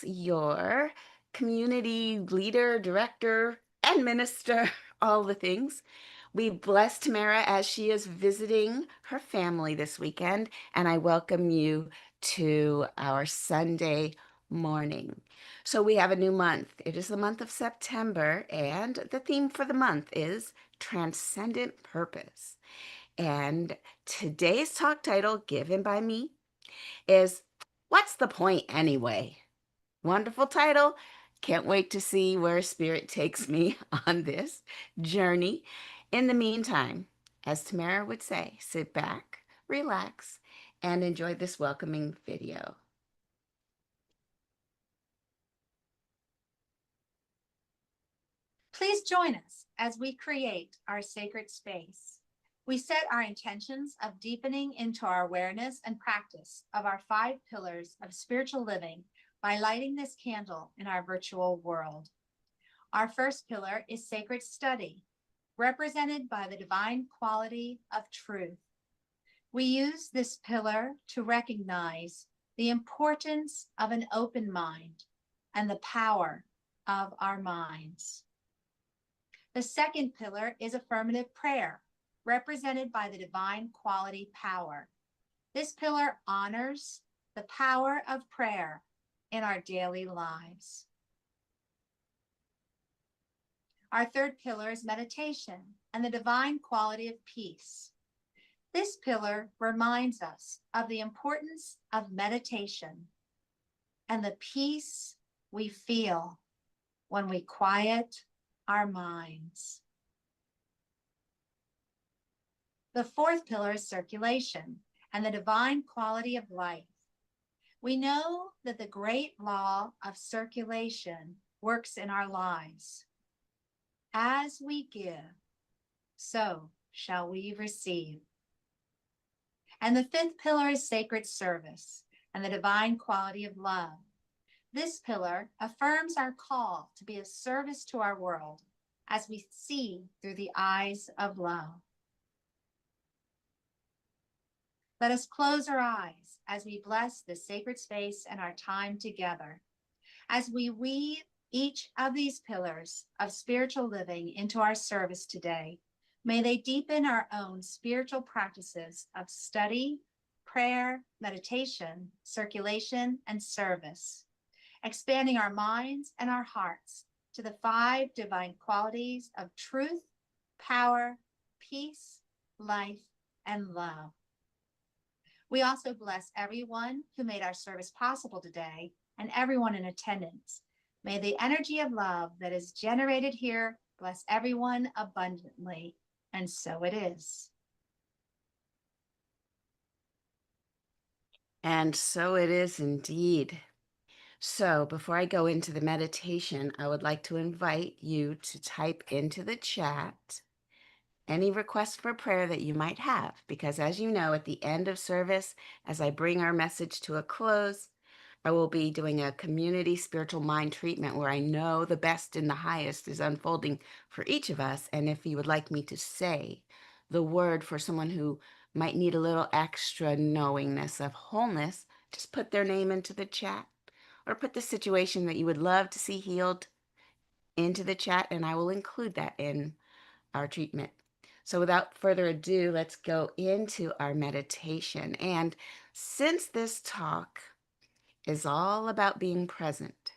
Alex, your community leader, director, and minister, all the things. We bless Tamara as she is visiting her family this weekend, and I welcome you to our Sunday morning. So we have a new month. It is the month of September, and the theme for the month is Transcendent Purpose. And today's talk title, given by me, is What's the Point Anyway? Wonderful title. Can't wait to see where Spirit takes me on this journey. In the meantime, as Tamara would say, sit back, relax, and enjoy this welcoming video. Please join us as we create our sacred space. We set our intentions of deepening into our awareness and practice of our 5 pillars of spiritual living by lighting this candle in our virtual world. Our first pillar is sacred study, represented by the divine quality of truth. We use this pillar to recognize the importance of an open mind and the power of our minds. The second pillar is affirmative prayer, represented by the divine quality power. This pillar honors the power of prayer in our daily lives. Our third pillar is meditation and the divine quality of peace. This pillar reminds us of the importance of meditation and the peace we feel when we quiet our minds. The fourth pillar is circulation and the divine quality of life. We know that the great law of circulation works in our lives. As we give, so shall we receive. And the fifth pillar is sacred service and the divine quality of love. This pillar affirms our call to be of service to our world as we see through the eyes of love. Let us close our eyes as we bless this sacred space and our time together. As we weave each of these pillars of spiritual living into our service today, may they deepen our own spiritual practices of study, prayer, meditation, circulation, and service, expanding our minds and our hearts to the 5 divine qualities of truth, power, peace, life, and love. We also bless everyone who made our service possible today and everyone in attendance. May the energy of love that is generated here bless everyone abundantly, and so it is. And so it is indeed. So before I go into the meditation, I would like to invite you to type into the chat any requests for prayer that you might have, because as you know, at the end of service, as I bring our message to a close, I will be doing a community spiritual mind treatment where I know the best and the highest is unfolding for each of us. And if you would like me to say the word for someone who might need a little extra knowingness of wholeness, just put their name into the chat or put the situation that you would love to see healed into the chat, and I will include that in our treatment. So without further ado, let's go into our meditation. And since this talk is all about being present,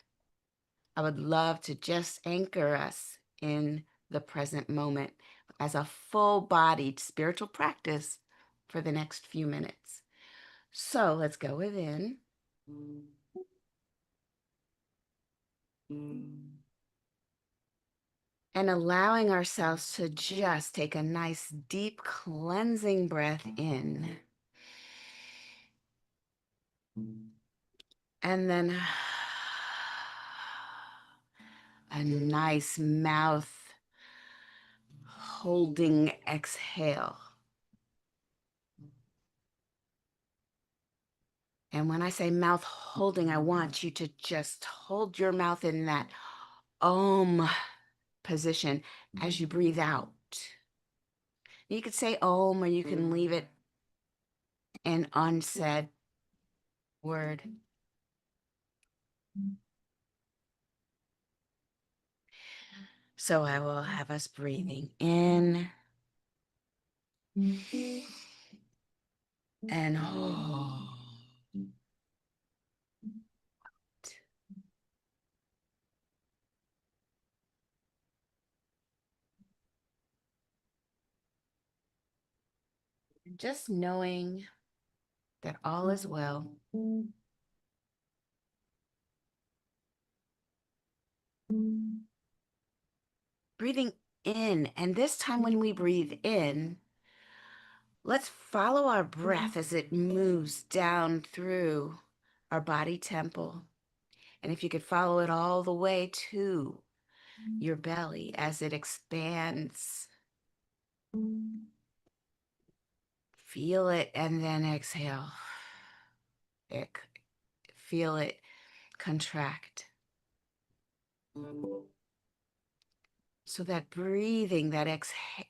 I would love to just anchor us in the present moment as a full-bodied spiritual practice for the next few minutes. So let's go within. And allowing ourselves to just take a nice deep cleansing breath in. And then a nice mouth holding exhale. And when I say mouth holding, I want you to just hold your mouth in that Om position as you breathe out. You could say Om or you can leave it an unsaid word. So I will have us breathing in and hold. Just knowing that all is well. Breathing in, and this time when we breathe in, let's follow our breath as it moves down through our body temple. And if you could follow it all the way to your belly as it expands, feel it and then exhale. Feel it contract. So that breathing, that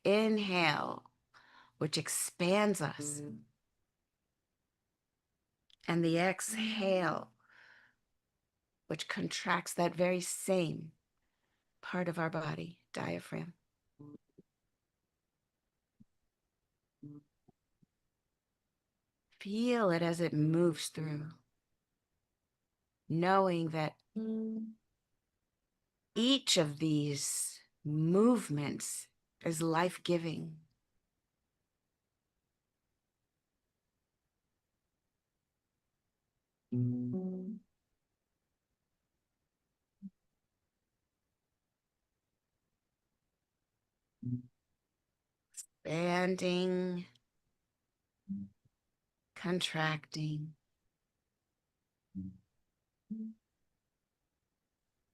inhale, which expands us, and the exhale, which contracts that very same part of our body, diaphragm. Feel it as it moves through, knowing that each of these movements is life-giving. Expanding, contracting.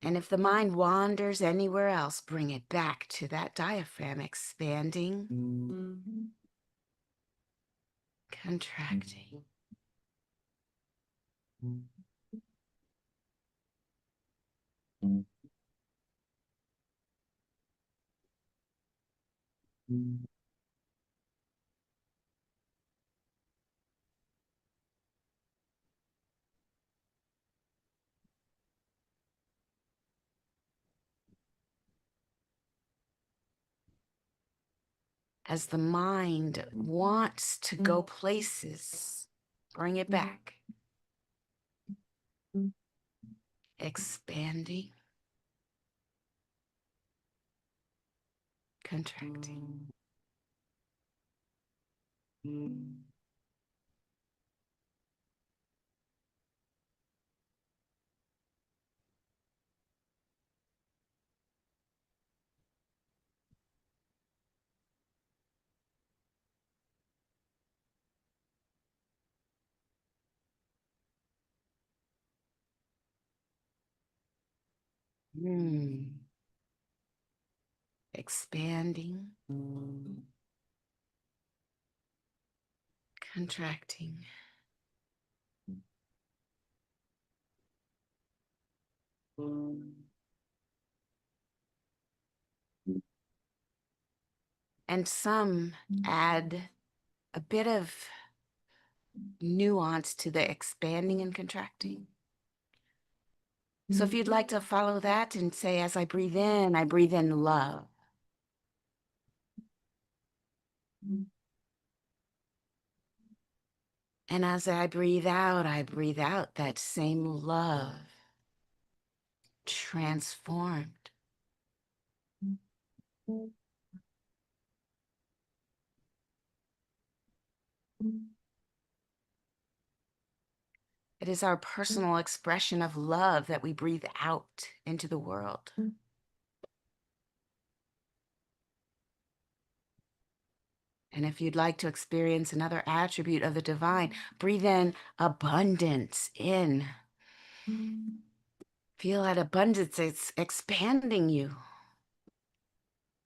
And if the mind wanders anywhere else, bring it back to that diaphragm, expanding, contracting. As the mind wants to go places, bring it back. Expanding, contracting. Expanding, contracting. And some add a bit of nuance to the expanding and contracting. So if you'd like to follow that and say, as I breathe in love. And as I breathe out that same love transformed. It is our personal expression of love that we breathe out into the world. And if you'd like to experience another attribute of the divine, breathe in abundance in. Feel that abundance, it's expanding you.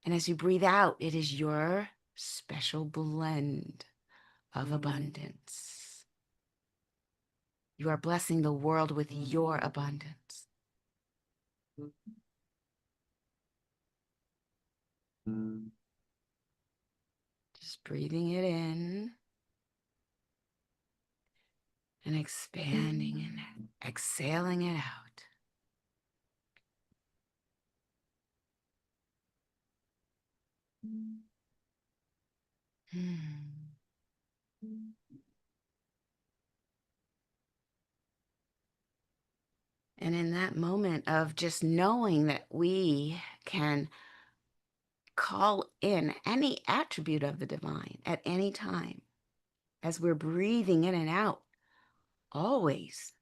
And as you breathe out, it is your special blend of abundance. You are blessing the world with your abundance. Just breathing it in and expanding and exhaling it out. Hmm. And in that moment of just knowing that we can call in any attribute of the divine at any time as we're breathing in and out, always,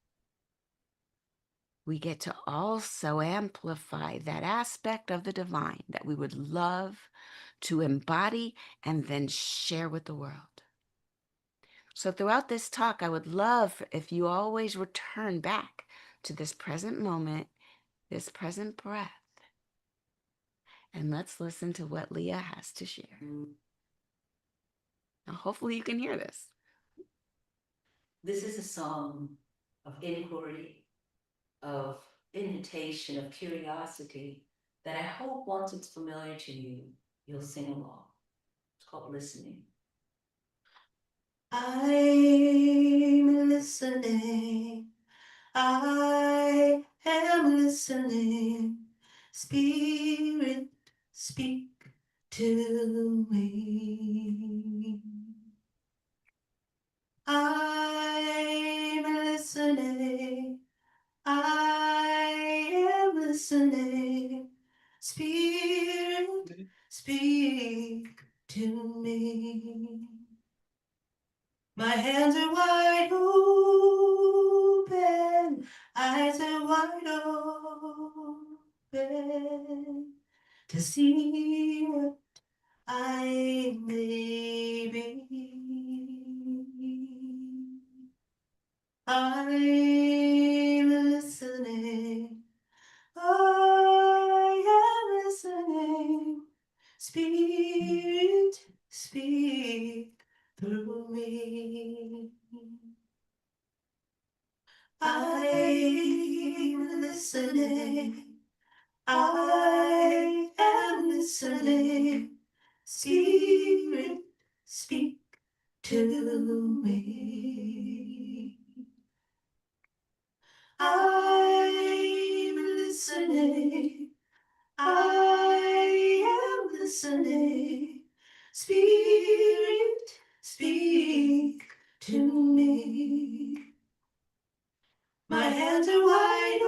we get to also amplify that aspect of the divine that we would love to embody and then share with the world. So throughout this talk, I would love if you always return back to this present moment, this present breath, and let's listen to what Leah has to share. Now, hopefully you can hear this. This is a song of inquiry, of invitation, of curiosity that I hope once it's familiar to you, you'll sing along. It's called Listening. I'm listening. I am listening. Spirit, speak to me. I'm listening. I am listening. Spirit, speak to me. My hands are wide open, eyes are wide open to see what I may be. I'm listening. I am listening. Spirit, speak through me. I'm listening. I am listening. Spirit, speak to me. I'm listening. I am listening. Spirit, speak to me. My hands are wide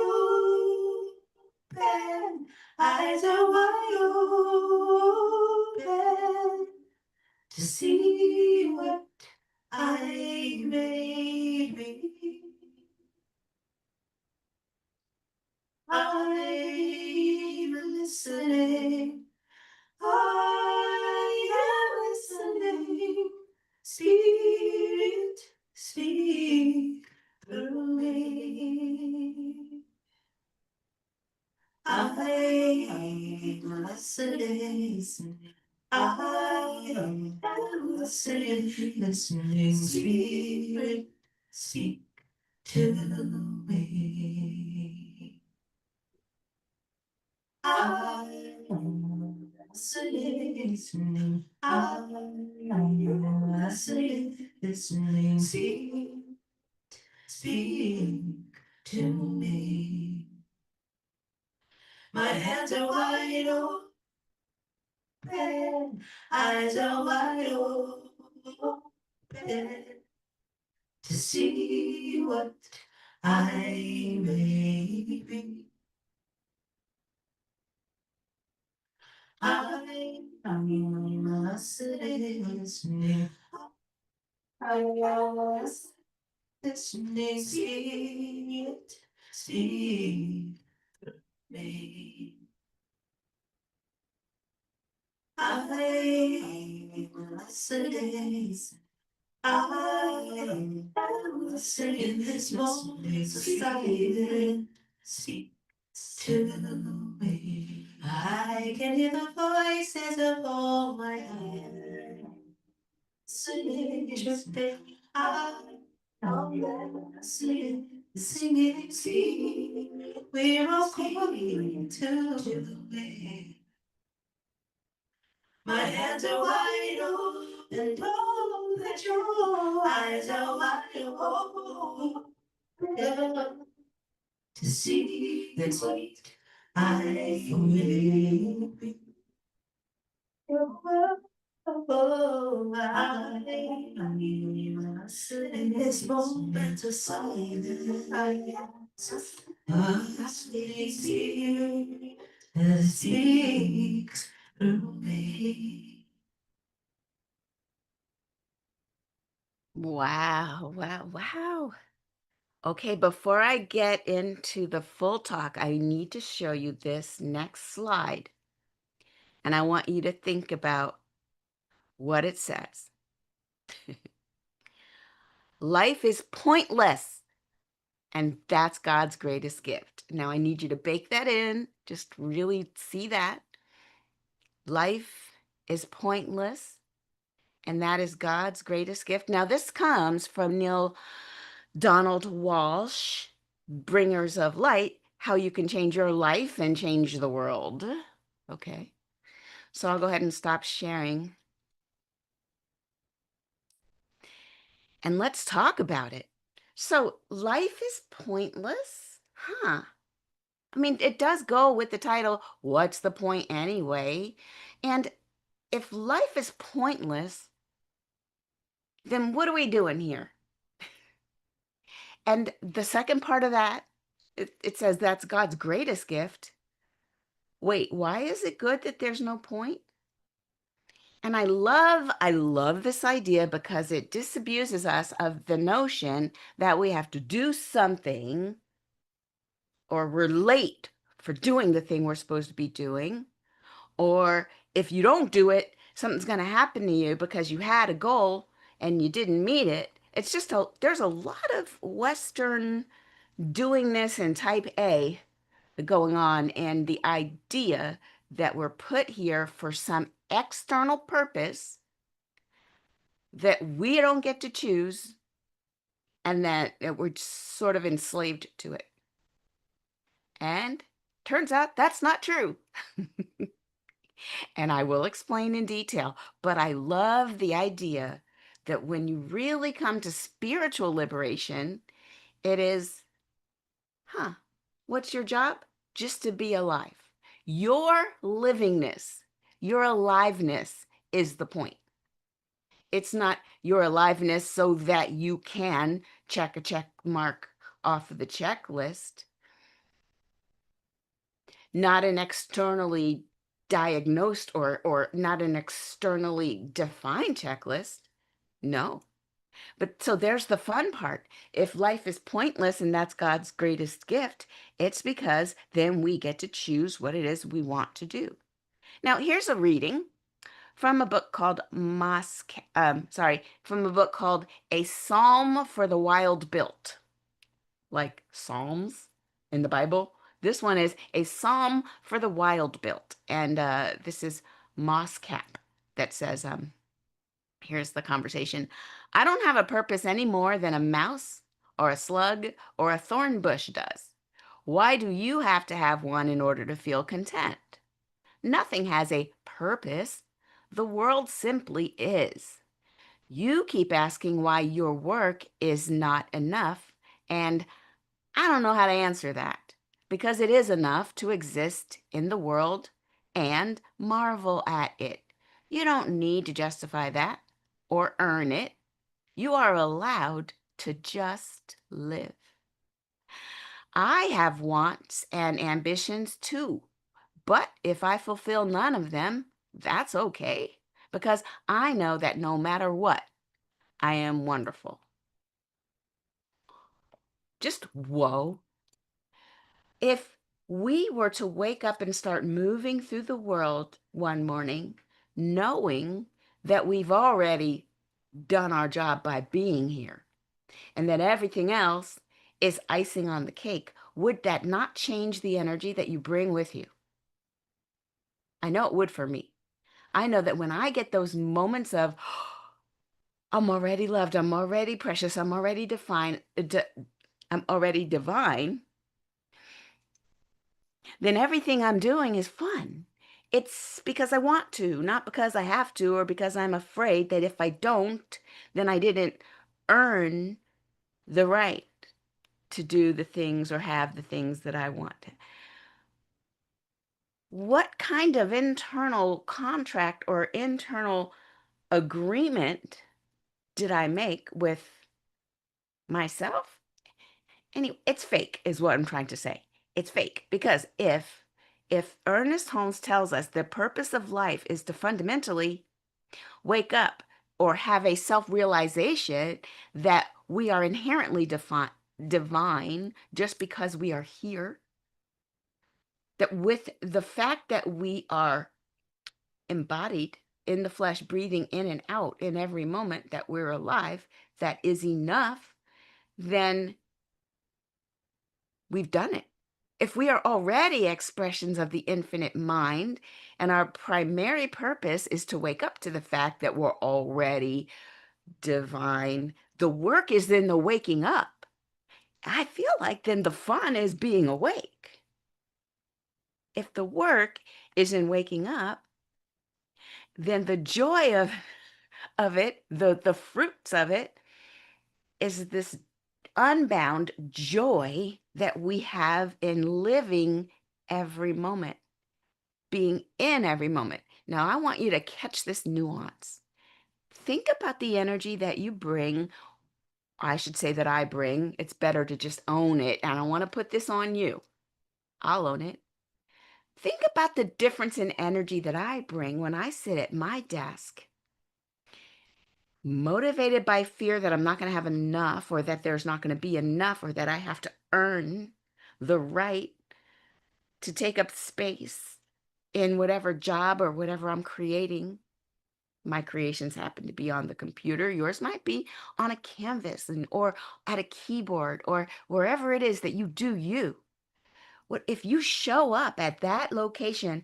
open, eyes are wide open to see what I may be. I'm listening. I am listening. Spirit, speak through me. I'm listening. I am listening. Spirit, speak to me. I'm listening. I'm listening. Speak to me. My hands are wide open, eyes are wide open to see what I may be. I'm listening. I'm listening. Spirit, speak to me. I'm listening. I am listening. This moment, silent, speak to me. I can hear the voices of all my hands singing, tripping. I'm listening, singing, singing. We're all calling to me. My hands are wide open, know that your eyes are wide open to see the light I may be. Oh, in this moment of silence, I see as it speaks through me. Wow, wow, wow. Okay, before I get into the full talk, I need to show you this next slide. And I want you to think about what it says. Life is pointless, and that's God's greatest gift. Now, I need you to bake that in, just really see that. Life is pointless, and that is God's greatest gift. Now, this comes from Neil Donald Walsh, Bringers of Light, How You Can Change Your Life and Change the World. Okay, so I'll go ahead and stop sharing. And let's talk about it. So, life is pointless? Huh. I mean, it does go with the title, What's the Point Anyway? And if life is pointless, then what are we doing here? And the second part of that, it says that's God's greatest gift. Wait, why is it good that there's no point? And I love this idea because it disabuses us of the notion that we have to do something or we're late for doing the thing we're supposed to be doing. Or if you don't do it, something's going to happen to you because you had a goal and you didn't meet it. It's just there's a lot of Western doing this in type A going on, and the idea that we're put here for some external purpose that we don't get to choose and that we're sort of enslaved to it. And turns out that's not true. And I will explain in detail, but I love the idea that when you really come to spiritual liberation, it is, what's your job? Just to be alive. Your livingness, your aliveness is the point. It's not your aliveness so that you can check a check mark off of the checklist, not an externally diagnosed or not an externally defined checklist. No. But so there's the fun part. If life is pointless and that's God's greatest gift, it's because then we get to choose what it is we want to do. Now, here's a reading from a book called from a book called A Psalm for the Wild Built. Like Psalms in the Bible. This one is A Psalm for the Wild Built. And this is Moss Cap that says, here's the conversation. I don't have a purpose any more than a mouse or a slug or a thorn bush does. Why do you have to have one in order to feel content? Nothing has a purpose. The world simply is. You keep asking why your work is not enough, and I don't know how to answer that because it is enough to exist in the world and marvel at it. You don't need to justify that or earn it. You are allowed to just live. I have wants and ambitions too, but if I fulfill none of them, that's okay because I know that no matter what, I am wonderful. Just whoa. If we were to wake up and start moving through the world one morning, knowing that we've already done our job by being here and that everything else is icing on the cake, would that not change the energy that you bring with you? I know it would for me. I know that when I get those moments of, I'm already loved, I'm already precious, I'm already I'm already divine, then everything I'm doing is fun. It's because I want to, not because I have to, or because I'm afraid that if I don't, then I didn't earn the right to do the things or have the things that I want. what kind of internal contract or internal agreement did I make with myself? Anyway, it's fake is what I'm trying to say. It's fake because if Ernest Holmes tells us the purpose of life is to fundamentally wake up or have a self-realization that we are inherently divine just because we are here, that with the fact that we are embodied in the flesh, breathing in and out in every moment that we're alive, that is enough, then we've done it. If we are already expressions of the infinite mind, and our primary purpose is to wake up to the fact that we're already divine, the work is in the waking up. I feel like then the fun is being awake. If the work is in waking up, then the joy of it, the fruits of it, is this unbound joy that we have in living every moment, being in every moment. Now, I want you to catch this nuance. Think about the energy that you bring. I should say that I bring. It's better to just own it. I don't want to put this on you. I'll own it. Think about the difference in energy that I bring when I sit at my desk, motivated by fear that I'm not going to have enough, or that there's not going to be enough, or that I have to earn the right to take up space in whatever job or whatever I'm creating. My creations happen to be on the computer. Yours might be on a canvas or at a keyboard or wherever it is that you do you. What if you show up at that location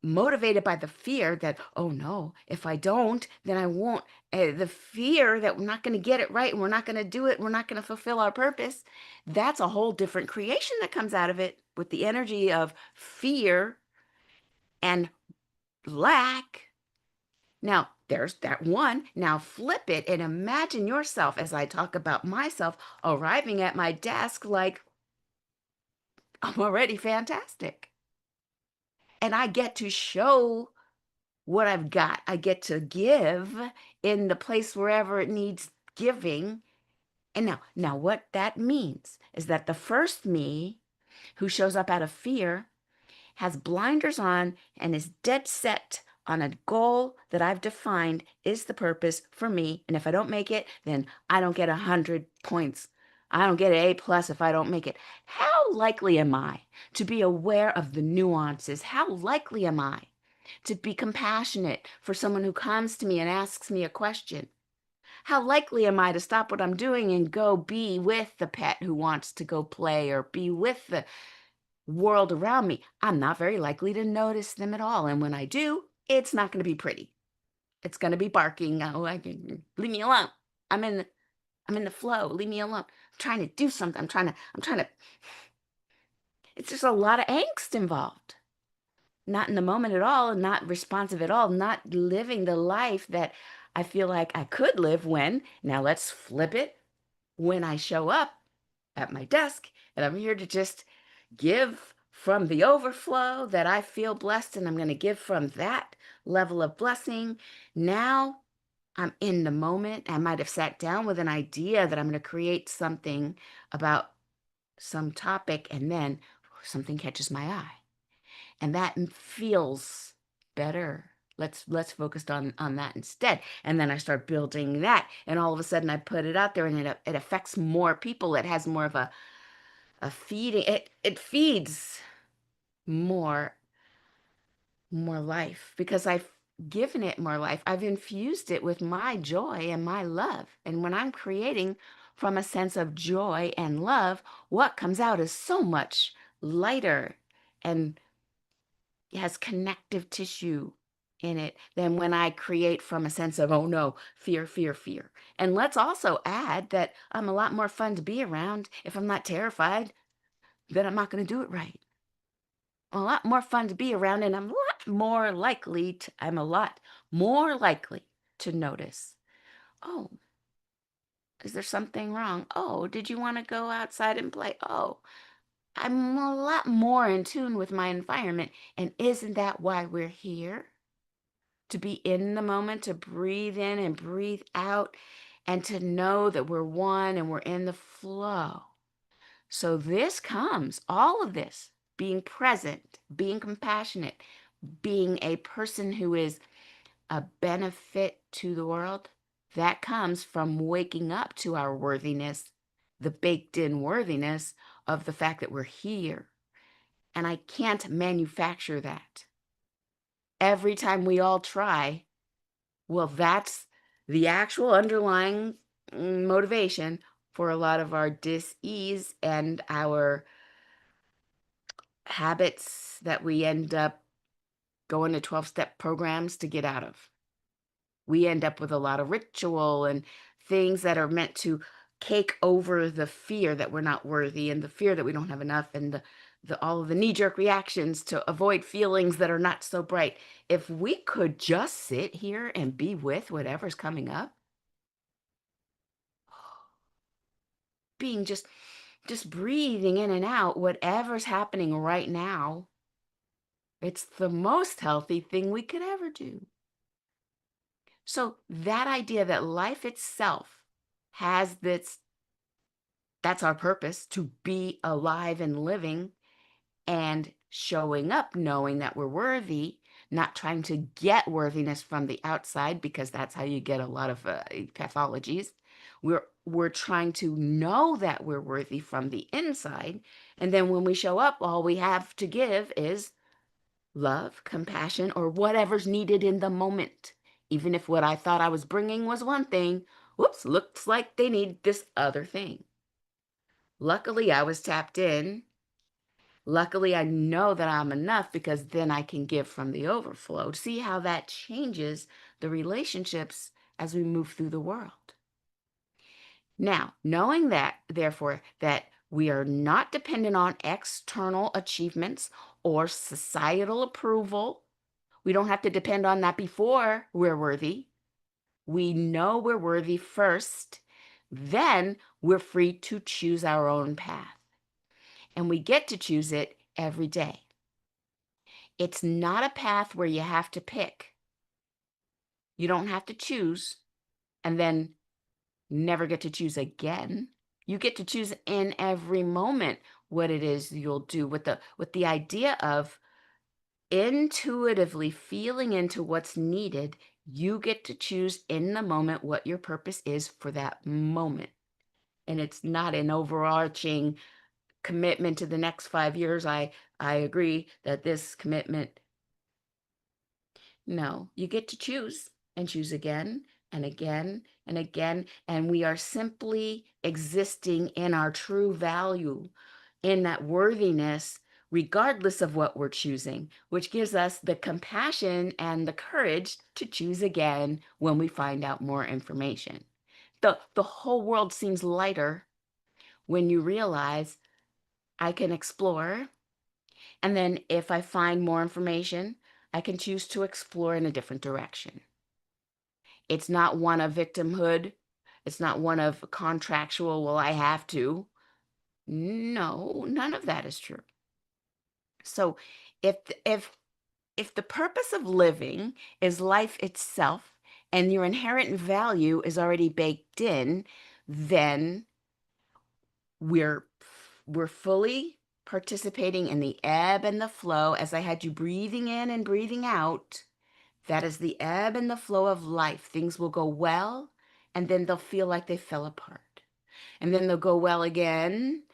motivated by the fear that, oh no, if I don't, then I won't. The fear that we're not going to get it right and we're not going to do it, we're not going to fulfill our purpose. That's a whole different creation that comes out of it with the energy of fear and lack. Now, there's that one. Now flip it and imagine yourself, as I talk about myself, arriving at my desk like I'm already fantastic. And I get to show what I've got. I get to give in the place wherever it needs giving. And now what that means is that the first me who shows up out of fear has blinders on and is dead set on a goal that I've defined is the purpose for me. And if I don't make it, then I don't get 100 points. I don't get an A+ if I don't make it. How likely am I to be aware of the nuances? How likely am I to be compassionate for someone who comes to me and asks me a question? How likely am I to stop what I'm doing and go be with the pet who wants to go play, or be with the world around me? I'm not very likely to notice them at all. And when I do, it's not going to be pretty. It's going to be barking. Oh, leave me alone. I'm in the flow. Leave me alone. I'm trying to do something. I'm trying to, it's just a lot of angst involved. Not in the moment at all, and not responsive at all, not living the life that I feel like I could live when, now let's flip it, when I show up at my desk and I'm here to just give from the overflow that I feel blessed, and I'm going to give from that level of blessing. Now I'm in the moment. I might have sat down with an idea that I'm going to create something about some topic, and then something catches my eye. And that feels better. Let's focus on that instead. And then I start building that, and all of a sudden I put it out there, and it affects more people. It has more of a feeding. It feeds more life because I've given it more life. I've infused it with my joy and my love. And when I'm creating from a sense of joy and love, what comes out is so much lighter and has connective tissue in it than when I create from a sense of, oh no, fear, fear, fear. And let's also add that I'm a lot more fun to be around if I'm not terrified, then I'm not going to do it right. I'm a lot more fun to be around, and I'm a lot more likely to notice, oh, is there something wrong? Oh, did you want to go outside and play? Oh, I'm a lot more in tune with my environment. And isn't that why we're here? To be in the moment, to breathe in and breathe out, and to know that we're one and we're in the flow. So this comes, all of this, being present, being compassionate, being a person who is a benefit to the world, that comes from waking up to our worthiness, the baked in worthiness of the fact that we're here. And I can't manufacture that. Every time we all try, well, that's the actual underlying motivation for a lot of our dis-ease and our habits that we end up going to 12-step programs to get out of. We end up with a lot of ritual and things that are meant to cake over the fear that we're not worthy and the fear that we don't have enough and the all of the knee-jerk reactions to avoid feelings that are not so bright. If we could just sit here and be with whatever's coming up, being just breathing in and out whatever's happening right now, it's the most healthy thing we could ever do. So that idea that life itself has this, that's our purpose, to be alive and living and showing up knowing that we're worthy, not trying to get worthiness from the outside, because that's how you get a lot of pathologies. We're trying to know that we're worthy from the inside, and then when we show up, all we have to give is love, compassion, or whatever's needed in the moment. Even if what I thought I was bringing was one thing, whoops, looks like they need this other thing. Luckily, I was tapped in. Luckily, I know that I'm enough because then I can give from the overflow. See how that changes the relationships as we move through the world. Now, knowing that, therefore, that we are not dependent on external achievements or societal approval. We don't have to depend on that before we're worthy. We know we're worthy first. Then we're free to choose our own path. And we get to choose it every day. It's not a path where you have to pick. You don't have to choose and then never get to choose again. You get to choose in every moment what it is you'll do, with the idea of intuitively feeling into what's needed. You get to choose in the moment what your purpose is for that moment. And it's not an overarching commitment to the next 5 years. I agree that this commitment, no, you get to choose and choose again and again and again. And we are simply existing in our true value, in that worthiness, regardless of what we're choosing, which gives us the compassion and the courage to choose again when we find out more information. The whole world seems lighter when you realize I can explore. And then if I find more information, I can choose to explore in a different direction. It's not one of victimhood. It's not one of contractual, well, I have to. No, none of that is true. So if if the purpose of living is life itself and your inherent value is already baked in, then we're we're fully participating in the ebb and the flow. As I had you breathing in and breathing out, that is the ebb and the flow of life. Things will go well, and then they'll feel like they fell apart. And then they'll go well again,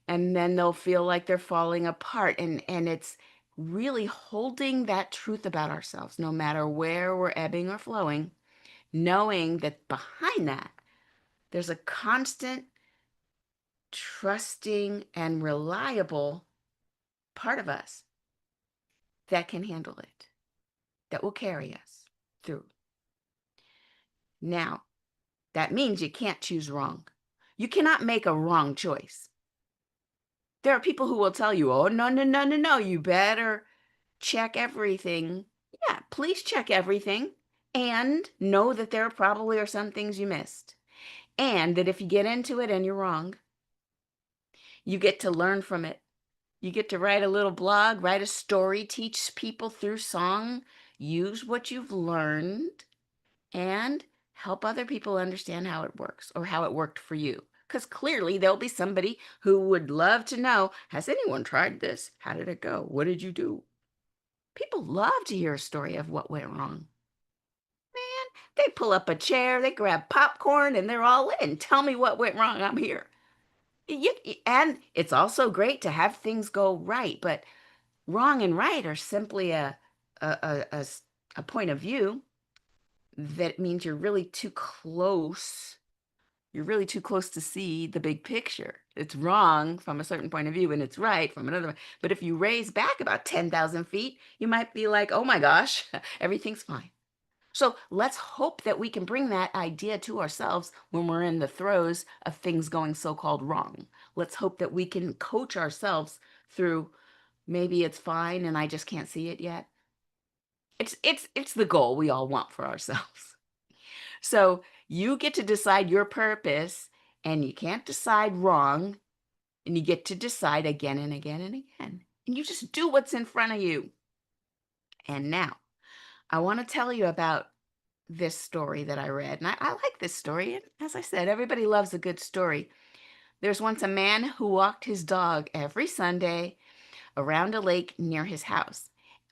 and then they'll feel like they're falling apart. And it's really holding that truth about ourselves, no matter where we're ebbing or flowing, knowing that behind that, there's a constant, trusting, and reliable part of us that can handle it, that will carry us through. Now, that means you can't choose wrong. You cannot make a wrong choice. There are people who will tell you, oh, no, no, no, no, no, you better check everything. Yeah, please check everything. And know that there probably are some things you missed. And that if you get into it and you're wrong, you get to learn from it You get to write a little blog, write a story, teach people through song, use what you've learned, and help other people understand how it works or how it worked for you. Because clearly there'll be somebody who would love to know, has anyone tried this? How did it go? What did you do? People love to hear a story of what went wrong. Man, they pull up a chair, they grab popcorn, and they're all in. Tell me what went wrong. I'm here. And it's also great to have things go right, but wrong and right are simply a point of view that means you're really too close. You're really too close to see the big picture. It's wrong from a certain point of view and it's right from another one. But if you raise back about 10,000 feet, you might be like, oh my gosh, everything's fine. So let's hope that we can bring that idea to ourselves when we're in the throes of things going so-called wrong. Let's hope that we can coach ourselves through maybe it's fine and I just can't see it yet. It's the goal we all want for ourselves. So you get to decide your purpose and you can't decide wrong and you get to decide again and again and again. And you just do what's in front of you. And now I want to tell you about this story that I read. And I like this story. And as I said, everybody loves a good story. There's once a man who walked his dog every Sunday around a lake near his house.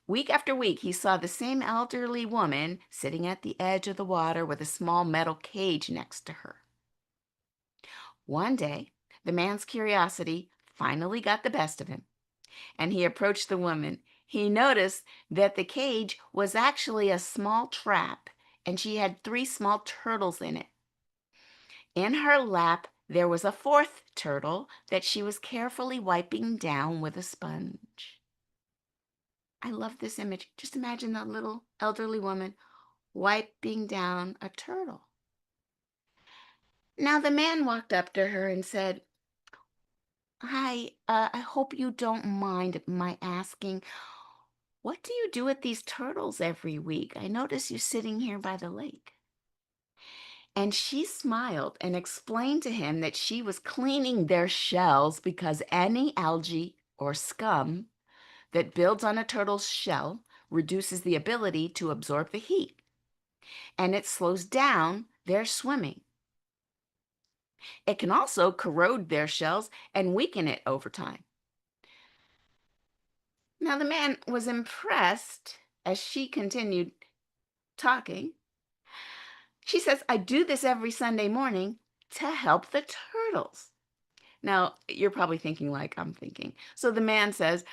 Week after week, he saw the same elderly woman sitting at the edge of the water with a small metal cage next to her. One day, the man's curiosity finally got the best of him, and he approached the woman. He noticed that the cage was actually a small trap, and she had 3 small turtles in it. In her lap, there was a 4th turtle that she was carefully wiping down with a sponge. I love this image. Just imagine that little elderly woman wiping down a turtle. Now the man walked up to her and said, "Hi, I hope you don't mind my asking, what do you do with these turtles every week? I notice you sitting here by the lake." And she smiled and explained to him that she was cleaning their shells because any algae or scum that builds on a turtle's shell reduces the ability to absorb the heat, and it slows down their swimming. It can also corrode their shells and weaken it over time. Now, the man was impressed as she continued talking. She says, "I do this every Sunday morning to help the turtles." Now, you're probably thinking like I'm thinking. So the man says,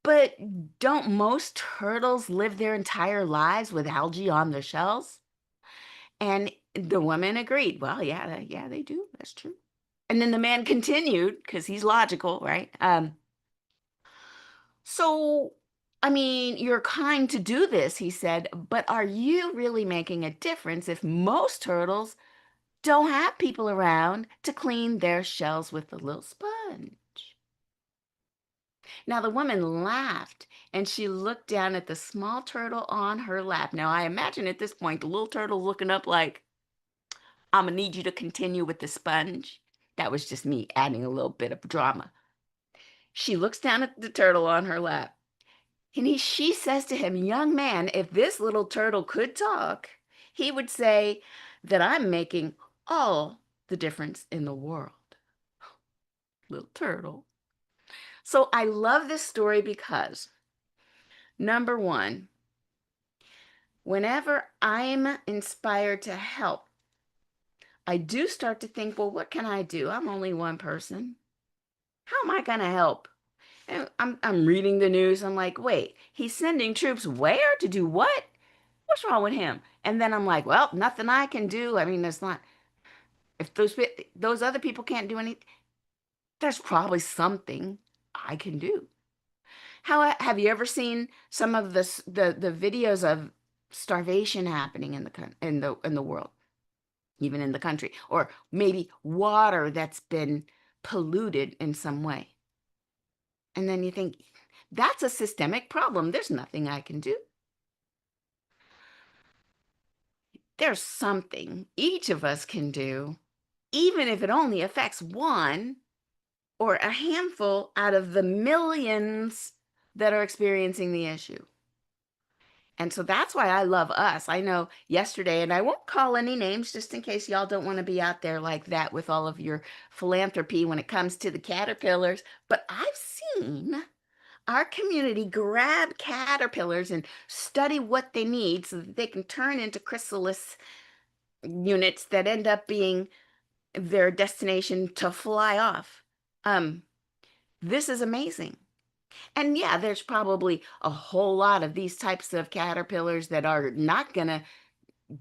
"But don't most turtles live their entire lives with algae on their shells?" And the woman agreed. Well, yeah, they do. That's true. And then the man continued, because he's logical, right? So, I mean, you're kind to do this, he said, but are you really making a difference if most turtles don't have people around to clean their shells with a little sponge? Now, the woman laughed and she looked down at the small turtle on her lap. Now, I imagine at this point, the little turtle looking up like, I'm going to need you to continue with the sponge. That was just me adding a little bit of drama. She looks down at the turtle on her lap. And she says to him, "Young man, if this little turtle could talk, he would say that I'm making all the difference in the world." Little turtle. So I love this story because, number one, whenever I'm inspired to help, I do start to think, well, what can I do? I'm only one person. How am I going to help? And I'm reading the news. I'm like, wait, he's sending troops where to do what? What's wrong with him? And then I'm like, well, nothing I can do. I mean, there's not, if those other people can't do anything, there's probably something I can do. How have you ever seen some of the videos of starvation happening in the world, even in the country, or maybe water that's been polluted in some way? And then you think, that's a systemic problem. There's nothing I can do. There's something each of us can do, even if it only affects one or a handful out of the millions that are experiencing the issue. And so that's why I love us. I know yesterday, and I won't call any names just in case y'all don't want to be out there like that with all of your philanthropy when it comes to the caterpillars. But I've seen our community grab caterpillars and study what they need so that they can turn into chrysalis units that end up being their destination to fly off. Um, this is amazing. And yeah, there's probably a whole lot of these types of caterpillars that are not going to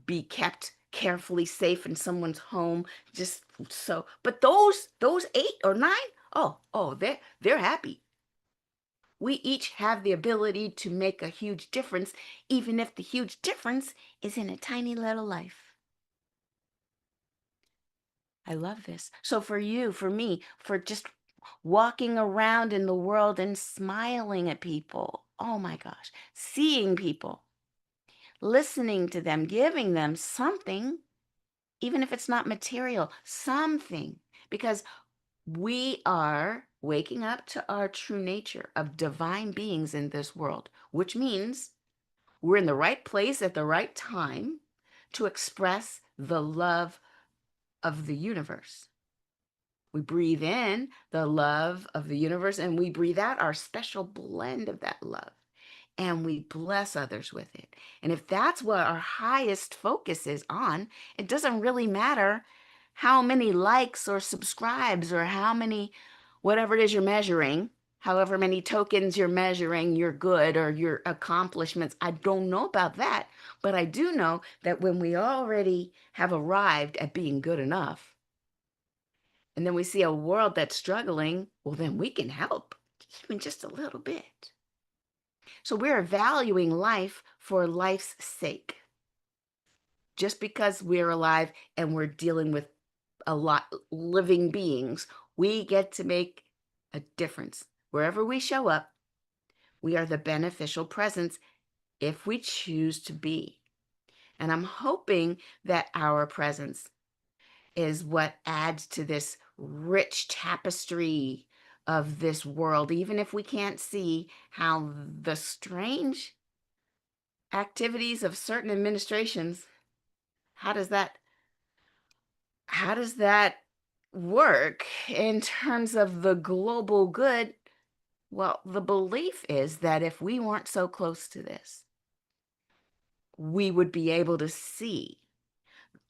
be kept carefully safe in someone's home just so. But those 8 or 9, they're happy. We each have the ability to make a huge difference, even if the huge difference is in a tiny little life. I love this. So for you, for me, for just walking around in the world and smiling at people, oh my gosh, seeing people, listening to them, giving them something, even if it's not material, something, because we are waking up to our true nature of divine beings in this world, which means we're in the right place at the right time to express the love of the universe. We breathe in the love of the universe and we breathe out our special blend of that love and we bless others with it. And if that's what our highest focus is on, it doesn't really matter how many likes or subscribes or how many, whatever it is you're measuring, however many tokens you're measuring, your good or your accomplishments. I don't know about that, but I do know that when we already have arrived at being good enough, and then we see a world that's struggling, well, then we can help, even just a little bit. So we're valuing life for life's sake. Just because we're alive and we're dealing with a lot living beings, we get to make a difference. Wherever we show up, we are the beneficial presence if we choose to be. And I'm hoping that our presence is what adds to this rich tapestry of this world, even if we can't see how the strange activities of certain administrations, how does that work in terms of the global good? Well, the belief is that if we weren't so close to this, we would be able to see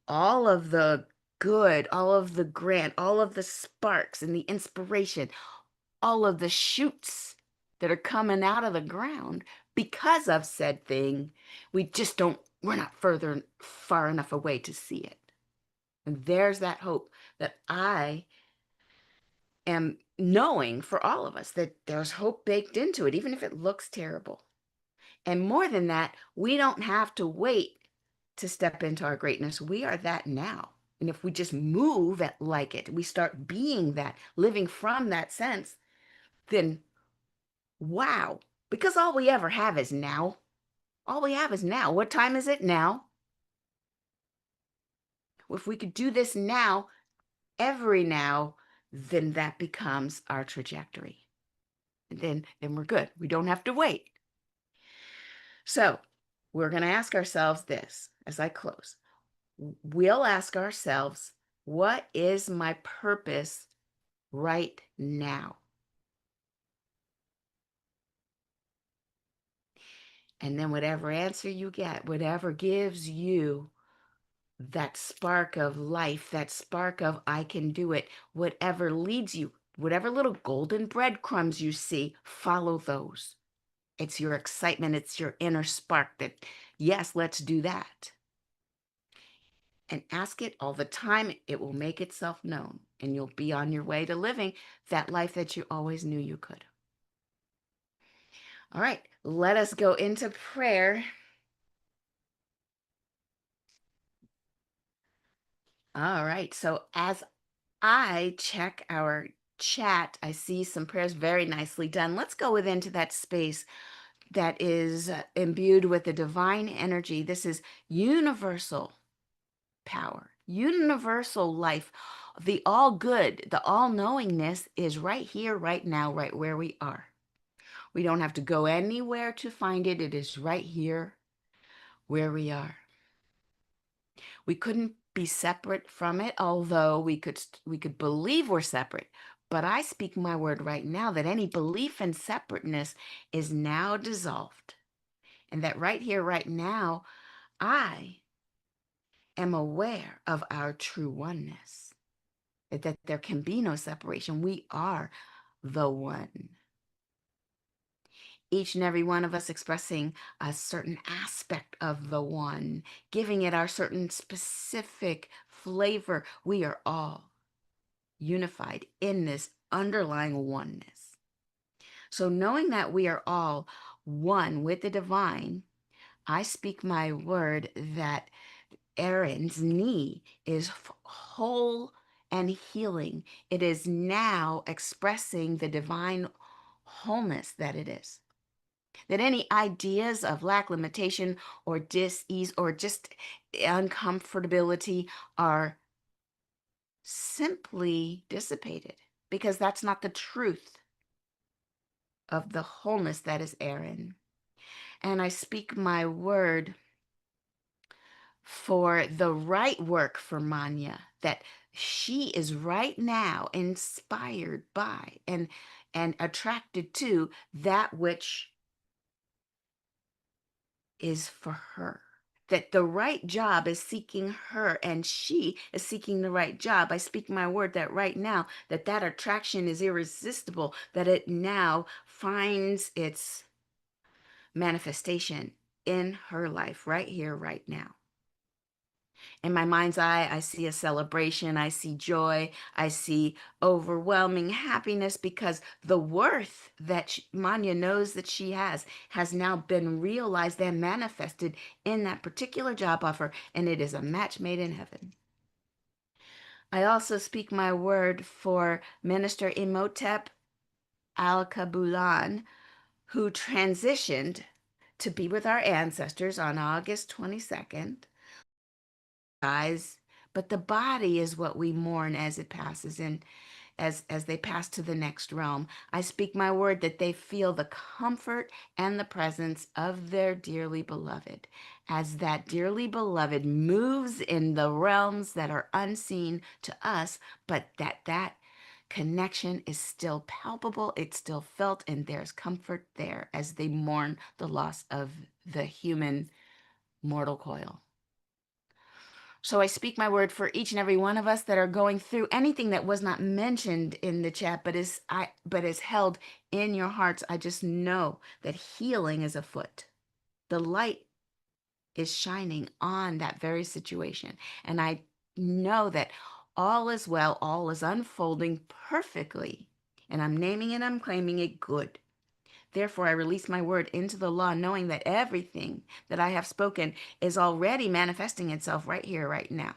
all of the good, all of the grant, all of the sparks and the inspiration, all of the shoots that are coming out of the ground because of said thing. We're not far enough away to see it. And there's that hope that I am knowing for all of us, that there's hope baked into it, even if it looks terrible. And more than that, we don't have to wait to step into our greatness. We are that now. And if we just move like it, we start being that, living from that sense, then wow, because all we ever have is now. All we have is now. What time is it now? If we could do this now, every now, then that becomes our trajectory. And then we're good. We don't have to wait. So we're going to ask ourselves this as I close. We'll ask ourselves, what is my purpose right now? And then whatever answer you get, whatever gives you that spark of life, that spark of I can do it, whatever leads you, whatever little golden breadcrumbs you see, follow those. It's your excitement, it's your inner spark that, yes, let's do that. And ask it all the time. It will make itself known, and you'll be on your way to living that life that you always knew you could. All right, let us go into prayer. All right, so as I check our chat, I see some prayers very nicely done. Let's go into that space that is imbued with the divine energy. This is universal power, universal life. The all good, the all knowingness is right here, right now, right where we are. We don't have to go anywhere to find it. It is right here where we are. We couldn't be separate from it, although we could believe we're separate. But I speak my word right now that any belief in separateness is now dissolved. And that right here, right now, I am aware of our true oneness. That there can be no separation. We are the one. Each and every one of us expressing a certain aspect of the one, giving it our certain specific flavor. We are all unified in this underlying oneness. So knowing that we are all one with the divine, I speak my word that Aaron's knee is whole and healing. It is now expressing the divine wholeness that it is. That any ideas of lack, limitation, or dis-ease, or just uncomfortability are simply dissipated, because that's not the truth of the wholeness that is Aaron. And I speak my word for the right work for Manya, that she is right now inspired by and attracted to that which is for her. That the right job is seeking her and she is seeking the right job. I speak my word that right now that attraction is irresistible, that it now finds its manifestation in her life right here, right now. In my mind's eye, I see a celebration. I see joy. I see overwhelming happiness, because the worth that Manya knows that she has now been realized and manifested in that particular job offer, and it is a match made in heaven. I also speak my word for Minister Imhotep Al-Kabulan, who transitioned to be with our ancestors on August 22nd. Eyes, but the body is what we mourn as it passes in, as they pass to the next realm. I speak my word that they feel the comfort and the presence of their dearly beloved, as that dearly beloved moves in the realms that are unseen to us, but that connection is still palpable, it's still felt, and there's comfort there as they mourn the loss of the human mortal coil. So I speak my word for each and every one of us that are going through anything that was not mentioned in the chat, but is held in your hearts. I just know that healing is afoot. The light is shining on that very situation. And I know that all is well, all is unfolding perfectly. And I'm naming it, I'm claiming it good. Therefore, I release my word into the law, knowing that everything that I have spoken is already manifesting itself right here, right now.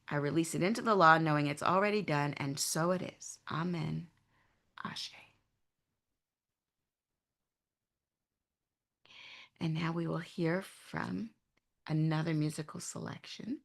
I release it into the law, knowing it's already done, and so it is. Amen. Ashe. And now we will hear from another musical selection.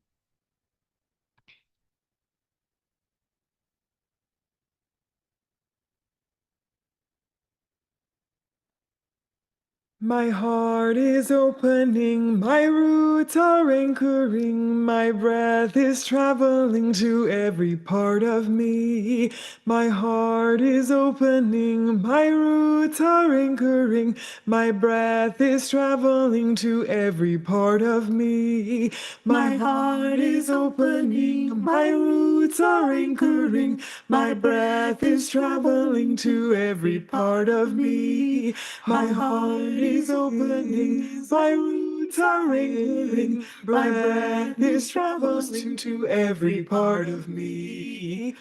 My heart is opening, my roots are anchoring, my breath is traveling to every part of me. My heart is opening, my roots are anchoring, my breath is traveling to every part of me. My heart is opening, my roots are anchoring, my breath is traveling to every part of me. My heart is opening, my roots are anchoring, my breath is traveling to every part of me.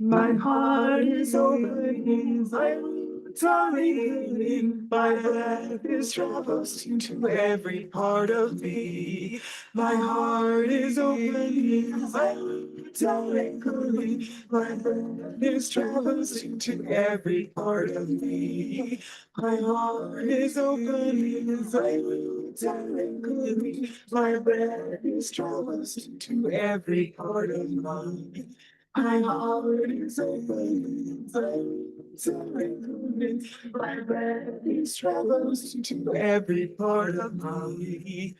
My heart is opening, my roots lingering. My breath is traversing to every part of me. My heart is opening, my roots are lingering. My breath is traversing to every part of me. My heart is opening, my roots are lingering. My breath is traversing to every part of me. My heart is open, my roots are lingering. My breath is travels to every part of me.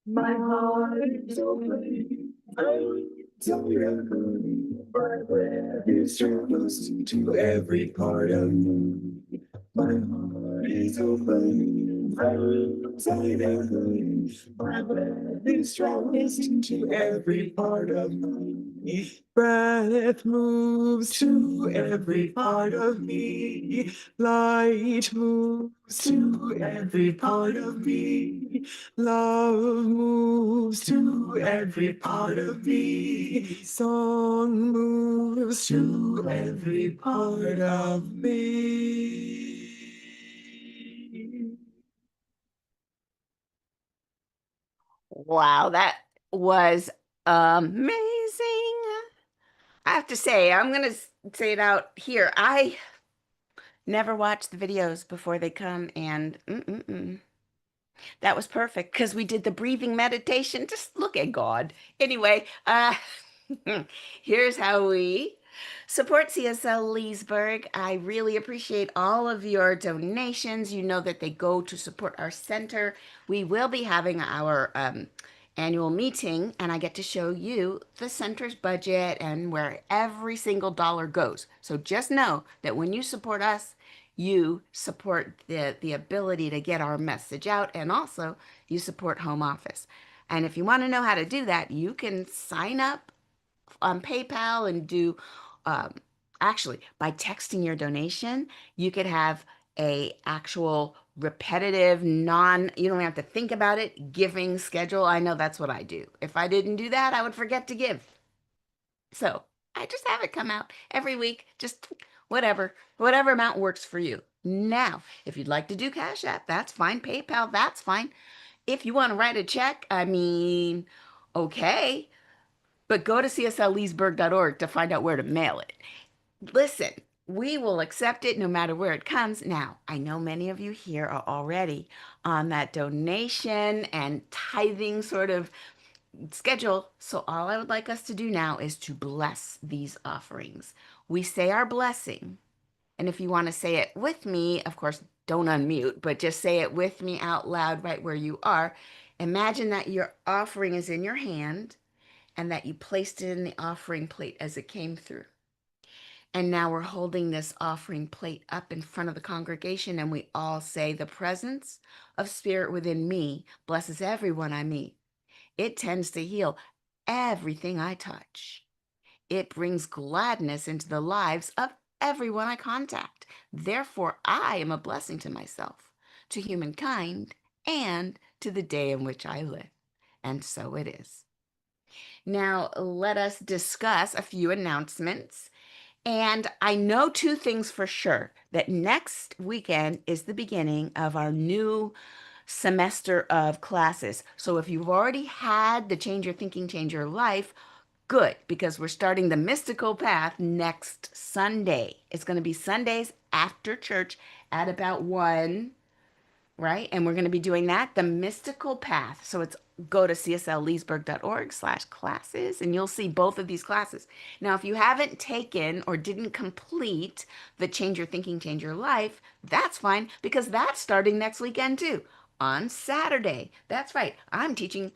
My heart is open, my roots are lingering. My breath is travels to every part of me. My heart is open, my roots are lingering. My breath is travels to every part of me. Breath moves to every part of me. Light moves to every part of me. Love moves to every part of me. Song moves to every part of me. Wow, that was amazing. I have to say, I'm going to say it out here. I never watch the videos before they come, and that was perfect because we did the breathing meditation. Just look at God. Anyway, here's how we support CSL Leesburg. I really appreciate all of your donations. You know that they go to support our center. We will be having our annual meeting, and I get to show you the center's budget and where every single dollar goes. So just know that when you support us, you support the ability to get our message out, and also you support home office. And if you want to know how to do that, you can sign up on PayPal and do um, actually by texting your donation, you could have a actual repetitive non, you don't have to think about it, giving schedule. I know that's what I do. If I didn't do that, I would forget to give. So I just have it come out every week, just whatever amount works for you. Now, if you'd like to do Cash App, that's fine. PayPal, that's fine. If you want to write a check, I mean, okay, but go to cslleesburg.org to find out where to mail it. Listen, we will accept it no matter where it comes. Now, I know many of you here are already on that donation and tithing sort of schedule. So all I would like us to do now is to bless these offerings. We say our blessing. And if you want to say it with me, of course, don't unmute, but just say it with me out loud right where you are. Imagine that your offering is in your hand and that you placed it in the offering plate as it came through. And now we're holding this offering plate up in front of the congregation, and we all say, "The presence of Spirit within me blesses everyone I meet. It tends to heal everything I touch. It brings gladness into the lives of everyone I contact. Therefore, I am a blessing to myself, to humankind, and to the day in which I live." And so it is. Now, let us discuss a few announcements. And I know two things for sure, that next weekend is the beginning of our new semester of classes. So if you've already had the Change Your Thinking, Change Your Life, good, because we're starting the mystical path next Sunday. It's going to be Sundays after church at about 1, right? And we're going to be doing that, the mystical path. So it's go to cslleesburg.org/classes and you'll see both of these classes. Now, if you haven't taken or didn't complete the Change Your Thinking, Change Your Life, that's fine because that's starting next weekend too. On Saturday. That's right. I'm teaching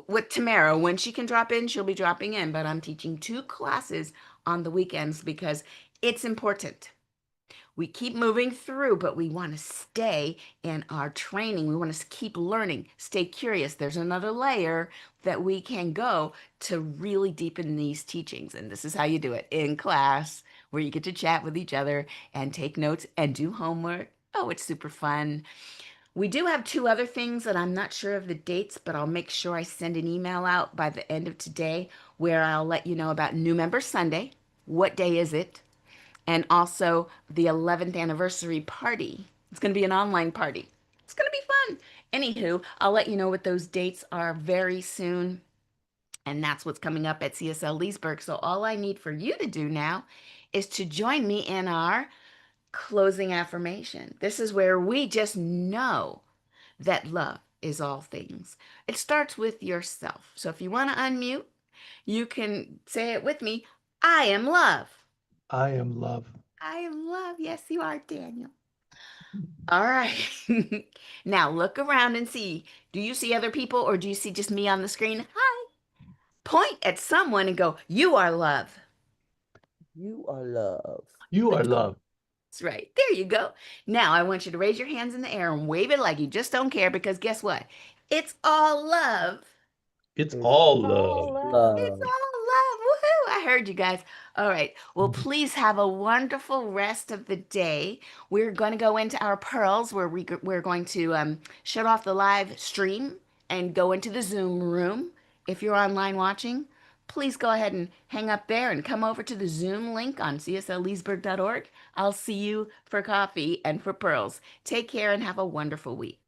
with Tamara. When she can drop in, she'll be dropping in, but I'm teaching 2 classes on the weekends because it's important. We keep moving through, but we want to stay in our training. We want to keep learning, stay curious. There's another layer that we can go to really deepen these teachings. And this is how you do it in class, where you get to chat with each other and take notes and do homework. Oh, it's super fun. We do have two other things that I'm not sure of the dates, but I'll make sure I send an email out by the end of today where I'll let you know about New Member Sunday. What day is it? And also the 11th anniversary party. It's going to be an online party. It's going to be fun. Anywho, I'll let you know what those dates are very soon. And that's what's coming up at CSL Leesburg. So all I need for you to do now is to join me in our closing affirmation. This is where we just know that love is all things. It starts with yourself. So if you want to unmute, you can say it with me. I am love. I am love. I am love. Yes, you are, Daniel. All right. Now look around and see. Do you see other people or do you see just me on the screen? Hi. Point at someone and go, you are love. You are love. You are love. That's right. There you go. Now I want you to raise your hands in the air and wave it like you just don't care because guess what? It's all love. It's It's all all love. It's love. all love. Woohoo. I heard you guys. All right. Well, please have a wonderful rest of the day. We're going to go into our pearls where we're going to shut off the live stream and go into the Zoom room. If you're online watching, please go ahead and hang up there and come over to the Zoom link on cslleesburg.org. I'll see you for coffee and for pearls. Take care and have a wonderful week.